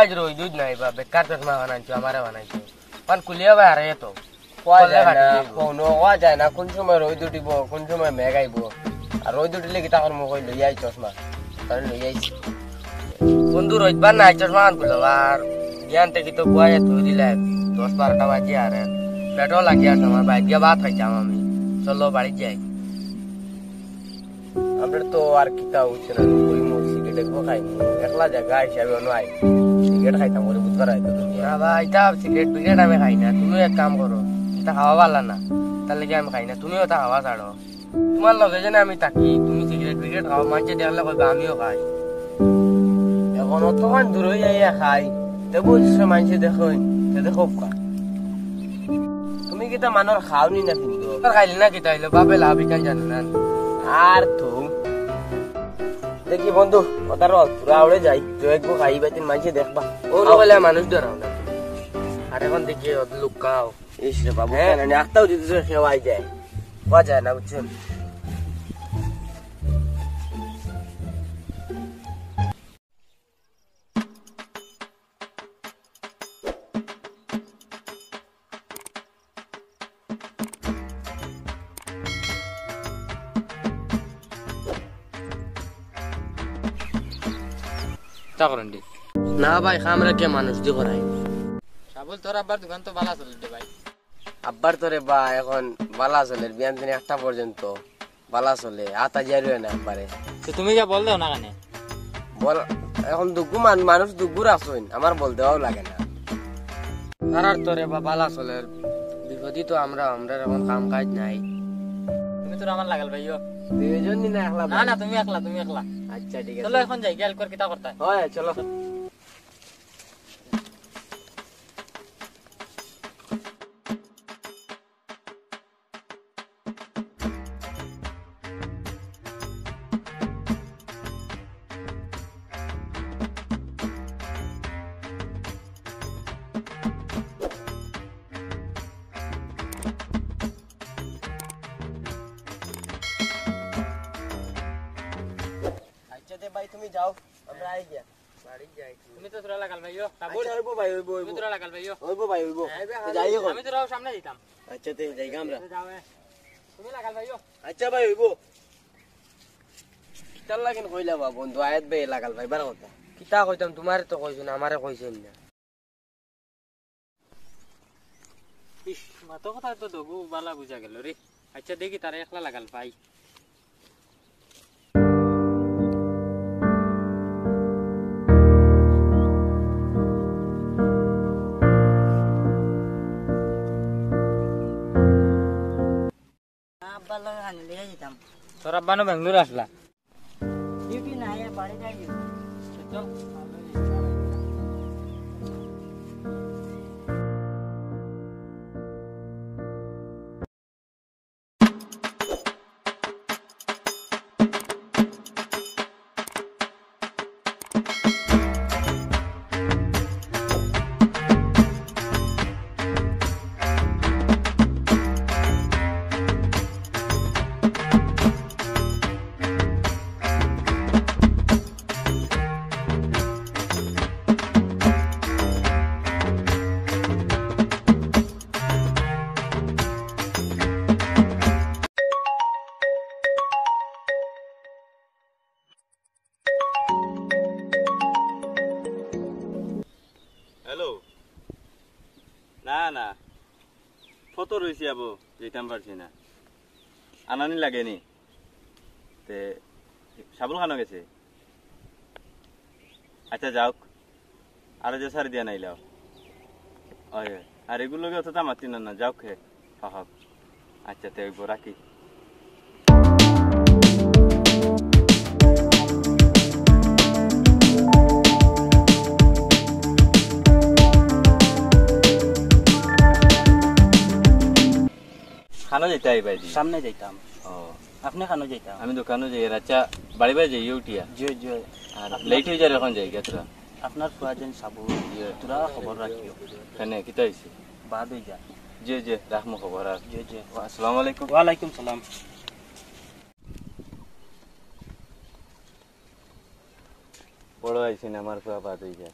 আজ রই দুধ নাই বা বেকার চশমা বানাইছো আমারে বানাইছো পান কুলিয়া ভাই আরে তো কোয়া যায় না কোন সময় রোদ উঠিব কোন সময় মেঘ আইব আর রোদ উঠিলে কি টাকার মুখ লই আই চশমা তাহলে লই আইছি বন্ধু রইবার নাই চশমা আনগুলো আর জ্ঞান থেকে তো বয়ে তুই দিলে 10-12টা বাজে আর পেটও লাগিয়ে আছে আমার বাইক গিয়ে ভাত খাইতাম আমি চলো বাড়ি যাই আমরা তো আর কিতা হচ্ছে না ওই সিগারেট একবো খাই একলা জায়গা হিসাবে নয় সিগারেট খাইতাম বলে বুঝতে রাখতো না ভাই এটা সিগারেট বিগারেট আমি খাই না তুমিও এক কাম করো এটা খাওয়া ভালো না তার লেগে আমি খাই না তুমিও তা খাওয়া ছাড়ো তোমার লগে যেন আমি থাকি তুমি সিগারেট বিগারেট খাও মানুষে দেখলে কইবা আমিও খাই এখন অতক্ষণ দূর হয়ে যাইয়া খাই তো বুঝছো মানুষে দেখো দেখো তুমি কিতা মানুষ খাওনি না কিন্তু খাইলি না কি তাইলে বাপে লাভ ইকান জানো না আর তো দেখি বন্ধু ওটার পুরা উড়ে যাই তো একবো খাই বাইতিন মানুষে দেখবা ও বলে মানুষ ধরাও না আর এখন দেখি লুকাও ইস রে বাবু একটাও যদি খেওয়াই যায় হওয়া যায় না বুঝছেন না ভাই খামরা কে মানুষ দি করাই সাবল তোর আব্বার দোকান তো ভালো চলে ভাই আব্বার তোরে বা এখন বালা চলে বিয়ান দিন একটা পর্যন্ত বালা চলে আতা যাইরো না আব্বারে তো তুমি যা বল দাও না কানে বল এখন দুগু মানুষ দুগুর আসুন আমার বল দেওয়াও লাগে না তারার তোরে বা বালা চলে বিপদই তো আমরা এখন কাম কাজ নাই তুমি তোর আমার লাগাল ভাইও দুইজন না একলা না না তুমি একলা আচ্ছা ঠিক আছে চলো এখন যাই গেল কর কিতা করতে হয় চলো ভাই তুমি যাও আমরা আই গিয়া বাড়ি যাই তুমি তো তোরা লাগাল ভাইও আচ্ছা হইবো ভাই হইবো তুমি তোরা লাগাল ভাইও হইবো ভাই হইবো যাই এখন আমি তোরাও সামনে দিতাম আচ্ছা তে যাই আমরা যাও তুমি লাগাল ভাইও আচ্ছা ভাই হইবো কিতার লাগেন কইলা বা বন্ধু আয়াত ভাই লাগাল ভাই বার কথা কিতা কইতাম তোমারে তো কইছো না আমারে কইছেন না ইস মাতো কথা তো দগু বালা বুঝা গেল রে আচ্ছা দেখি তারা একলা লাগাল ভাই তোর আব্বানো বেঙ্গলোর আসলা ডিউটি নাই বাড়ি যাই চল হ্যালো না না ফটো রয়েছে আবো যেতাম পারছি না আনানি লাগেনি তে সাবুল খানো গেছে আচ্ছা যাওক আরো যে সারি দিয়া নাইলাও আর এগুলোকে অতটা মাতি না যাওক হে পাহাব আচ্ছা তে রাখি খানো যেতে আই ভাই সামনে যাইতাম ও আপনি খানো যাইতাম আমি দোকানে যাই আচ্ছা বাড়ি বাড়ি যাই উঠিয়া জয় জয় আর লেট হয়ে যায় এখন যাই তোরা আপনার প্রয়োজন সাবু তোরা খবর রাখিও কেন কিতা হয়েছে বাদ হয়ে যা জি জি রাখমো খবর আর জয় জয় আসসালামু আলাইকুম ওয়ালাইকুম সালাম বড় আইসি না আমার পুরা বাদ হয়ে যায়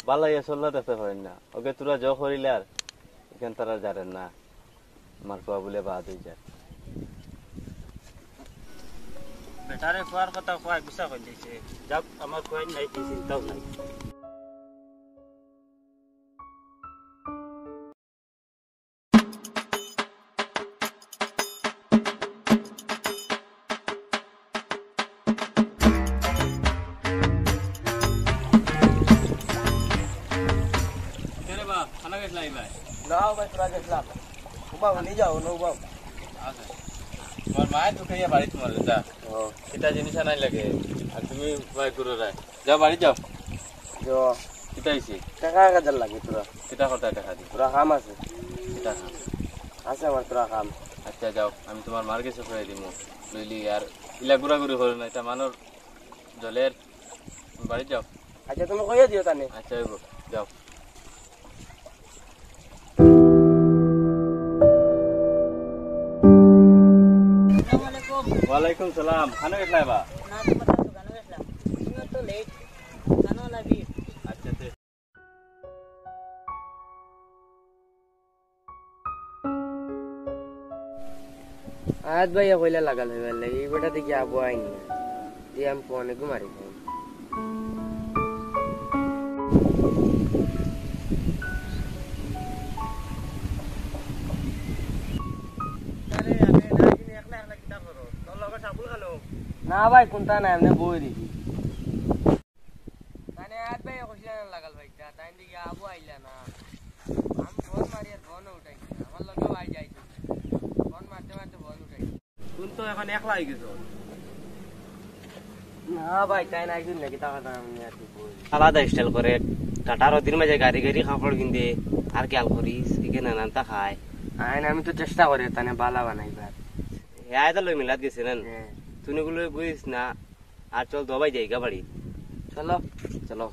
বালাইয়া চল্লা দেখতে পারেন না ওকে তোরা জ করিলে আর এখান তারা জানেন না আমার কোয়া বলে বাদ হয়ে যায় বেটারে খোয়ার কথা খোয়াই গুছা করে দিয়েছে যাক আমার খোয়াই নাই কি চিন্তাও নাই খানা গেছিলাম ভাই না ভাই তোরা গেছিলাম বাবু নিয়ে যাও নৌ বাবু আচ্ছা তোমার মায়ের তো খাইয়া বাড়ি তোমার যা সেটা জিনিস নাই লাগে আর তুমি ভয় করো রায় যাও বাড়ি যাও কিতা আইছি টাকা কাজার লাগে তোরা কিতা কথা দেখা দি তোরা কাম আছে কিতা খাম আছে আমার তোরা কাম আচ্ছা যাও আমি তোমার মার কাছে খুঁড়াই দিব লইলি আর ইলা ঘুরাঘুরি করো না এটা মানুষ জলের বাড়ি যাও আচ্ছা তুমি কইয়া দিও তানে আচ্ছা হইব যাও ওয়ালাইকুম সালাম খানা গেছলা বা না তো কথা দোকানে গেছিলাম তুমিও তো লেট জানো না বি আচ্ছা তে আজ ভাইয়া কইলা লাগাল হইবার লাগে এই বেটা দেখি আবু আইনি দিয়ে আমি ফোনে ঘুমারি খাই না ভাই কোনটা না এমনি বই দিছি তানে আজ ভাইয়া কইলা লাগাল ভাইটা তাই দিকে আবু আইলা না আমি ফোন মারি আর ফোন উঠাই আমার লগে ভাই যাইছে ফোন মারতে মারতে ফোন উঠাই তুমি তো এখন একলা হয়ে গেছো না ভাই তাই না একদিন নাকি টাকা আমি আর কি বই আলাদা স্টাইল করে টাটার দিন মাঝে গাড়ি গাড়ি কাপড় কিনতে আর খেয়াল করিস এখানে নানতা খায় আইন আমি তো চেষ্টা করি তানে বালা বানাইবার হ্যাঁ তো লই মিলাত গেছিলেন হ্যাঁ তুই গুলো বুঝিস না আর চল দবাই যাই গা বাড়ি চলো চলো